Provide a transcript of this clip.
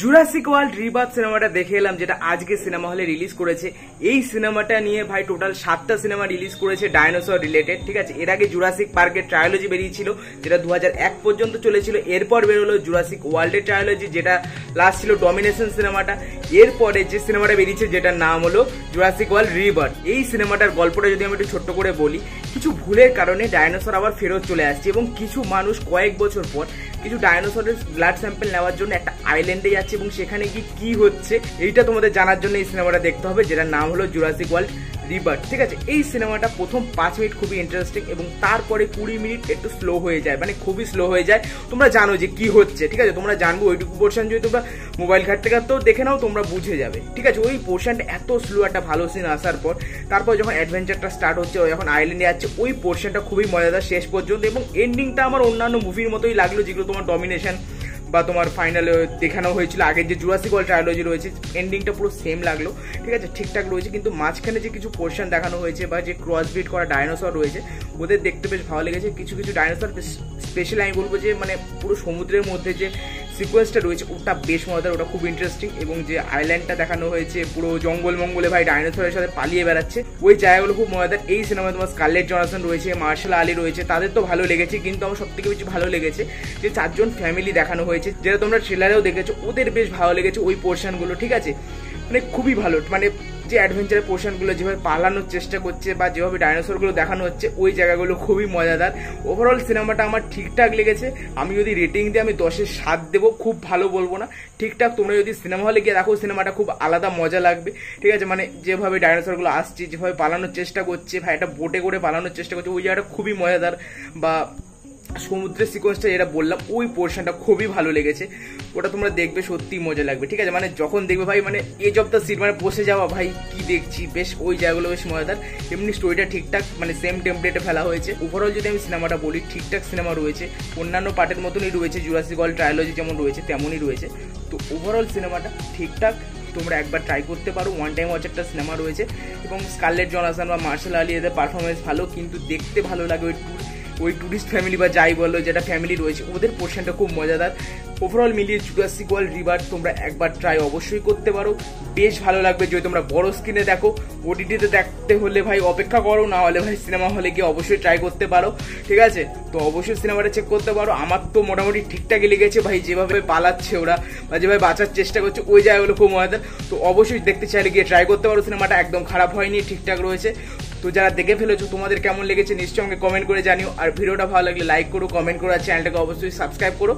Jurassic world rebirth সিনেমাটা দেখে এলাম, যেটা আজকে সিনেমা হলে রিলিজ করেছে। এই সিনেমাটা নিয়ে ভাই টোটাল 7টা সিনেমা রিলিজ করেছে ডাইনোসর রিলেটেড, ঠিক আছে। এর আগে জুরাসিক পার্কের ট্রায়োলজি বেরিয়েছিল, যেটা 2001 পর্যন্ত চলেছিল। এরপর বেরোলো জুরাসিক ওয়ার্ল্ডের ট্রায়োলজি, যেটা লাস্ট ছিল ডমিনেশন সিনেমাটা। এরপরে যে সিনেমাটা বেরিয়েছে, যেটার নাম হলো জুরাসিক ওয়ার্ল্ড রিবার্থ। এই সিনেমাটার গল্পটা যদি আমি একটু ছোট্ট করে বলি, কিছু ভুলের কারণে ডাইনোসর আবার ফেরত চলে আসছে এবং কিছু মানুষ কয়েক বছর পর কিছু ডাইনোসরের ব্লাড স্যাম্পল নেওয়ার জন্য একটা আইল্যান্ডে যাচ্ছে এবং সেখানে কি হচ্ছে এইটা তোমাদের জানার জন্য এই সিনেমাটা দেখতে হবে, যেটার নাম হলো জুরাসিক ওয়ার্ল্ড রিবার্থ, ঠিক আছে। এই সিনেমাটা প্রথম 5 মিনিট খুবই ইন্টারেস্টিং এবং তারপরে 20 মিনিট একটু স্লো হয়ে যায়, মানে খুবই স্লো হয়ে যায়। তোমরা জানো যে কি হচ্ছে, ঠিক আছে, তোমরা জানবো ওইটুকু পোর্শন যদি তোমরা মোবাইল ঘাটতে ঘাটতেও দেখে নাও তোমরা বুঝে যাবে, ঠিক আছে। ওই পোর্শনটা এত স্লো, একটা ভালো সিন আসার পর তারপর যখন অ্যাডভেঞ্চারটা স্টার্ট হচ্ছে, যখন আইল্যান্ডে যাচ্ছে, ওই পোর্শনটা খুবই মজাদার শেষ পর্যন্ত। এবং এন্ডিংটা আমার অন্যান্য মুভির মতোই লাগলো, যেগুলো তোমার ডমিনেশন বা তোমার ফাইনালে দেখানো হয়েছিল আগের যে জুরাসিক ওয়ার্ল্ড ট্রায়োলজি রয়েছে, এন্ডিংটা পুরো সেম লাগলো, ঠিক আছে, ঠিকঠাক রয়েছে। কিন্তু মাঝখানে যে কিছু পোর্শন দেখানো হয়েছে বা যে ক্রসব্রিড করা ডাইনোসর রয়েছে, ওদের দেখতে বেশ ভালো লেগেছে। কিছু কিছু ডাইনোসর স্পেশালি আমি বলবো যে মানে পুরো সমুদ্রের মধ্যে যে সিকোয়েন্সটা রয়েছে ওটা বেশ মজাদার, ওটা খুব ইন্টারেস্টিং। এবং যে আইল্যান্ডটা দেখানো হয়েছে পুরো জঙ্গল মঙ্গলে ভাই ডাইনোসরের সাথে পালিয়ে বেড়াচ্ছে, ওই জায়গাগুলো খুব মজাদার। এই সিনেমায় তোমার স্কারলেট জনসন রয়েছে, মার্শাল আলী রয়েছে, তাদের তো ভালো লেগেছে। কিন্তু আমার সব থেকে বেশি ভালো লেগেছে যে 4 জন ফ্যামিলি দেখানো হয়েছে, যেটা তোমরা ট্রেলারেও দেখেছো, ওদের বেশ ভালো লেগেছে ওই পোর্শনগুলো, ঠিক আছে। মানে খুবই ভালো, মানে যে অ্যাডভেঞ্চারের পোর্শনগুলো যেভাবে পালানোর চেষ্টা করছে বা যেভাবে ডাইনোসরগুলো দেখানো হচ্ছে, ওই জায়গাগুলো খুবই মজাদার। ওভারঅল সিনেমাটা আমার ঠিকঠাক লেগেছে। আমি যদি রেটিং দিই, আমি 10-এ 7 দেবো, খুব ভালো বলবো না, ঠিকঠাক। তোমরা যদি সিনেমা হলে গিয়ে দেখো, সিনেমাটা খুব আলাদা মজা লাগবে, ঠিক আছে। মানে যেভাবে ডাইনোসরগুলো আসছে, যেভাবে পালানোর চেষ্টা করছে, ভাই একটা বোটে করে পালানোর চেষ্টা করছে, ওই জায়গাটা খুবই মজাদার। বা সমুদ্রের সিকোয়েন্সটা যেটা বললাম, ওই পোর্শনটা খুবই ভালো লেগেছে। ওটা তোমরা দেখবে, সত্যি মজা লাগবে, ঠিক আছে। মানে যখন দেখবে ভাই, মানে এজ অফ দ্য সিট, মানে বসে যাওয়া, ভাই কি দেখছি, বেশ ওই জায়গাগুলো বেশ মজাদার। এমনি স্টোরিটা ঠিকঠাক, মানে সেম টেমপ্লেটে ফেলা হয়েছে। ওভারঅল যদি আমি সিনেমাটা বলি, ঠিকঠাক সিনেমা রয়েছে, অন্যান্য পার্টের মতনই রয়েছে, জুরাসিক ওয়ার্ল্ড ট্রায়োলজি যেমন রয়েছে তেমনই রয়েছে। তো ওভারঅল সিনেমাটা ঠিকঠাক, তোমরা একবার ট্রাই করতে পারো, ওয়ান টাইম ওয়াচ একটা সিনেমা রয়েছে। এবং স্কারলেট জনসন বা মার্শাল আলী এদের পারফরমেন্স ভালো, কিন্তু দেখতে ভালো লাগে। ওই টুরিস্ট ফ্যামিলি বা যাই বলো, যেটা ফ্যামিলি রয়েছে, ওদের পোর্শনটা খুব মজাদার। ওভারঅল মিলিয়ে জুরাসিক ওয়ার্ল্ড রিবার্থ তোমরা একবার ট্রাই অবশ্যই করতে পারো, বেশ ভালো লাগবে। যদি তোমরা বড় স্ক্রিনে দেখো, ওটিটিতে দেখতে হলে ভাই অপেক্ষা করো, না হলে ভাই সিনেমা হলে গিয়ে অবশ্যই ট্রাই করতে পারো, ঠিক আছে। তো অবশ্যই সিনেমাটা চেক করতে পারো। আমার তো মোটামুটি ঠিকঠাকই লেগেছে ভাই, যেভাবে পালাচ্ছে ওরা বা যেভাবে বাঁচার চেষ্টা করছে, ওই জায়গাগুলো খুব মজাদার। তো অবশ্যই দেখতে চাইলে গিয়ে ট্রাই করতে পারো, সিনেমাটা একদম খারাপ হয়নি, ঠিকঠাক রয়েছে। তো যারা দেখে ফেলেছো, তোমাদের কেমন লেগেছে নিশ্চয়ই আমাকে কমেন্ট করে জানিও। আর ভিডিওটা ভালো লাগলে লাইক করো, কমেন্ট করো, আর চ্যানেলটাকে অবশ্যই সাবস্ক্রাইব করো।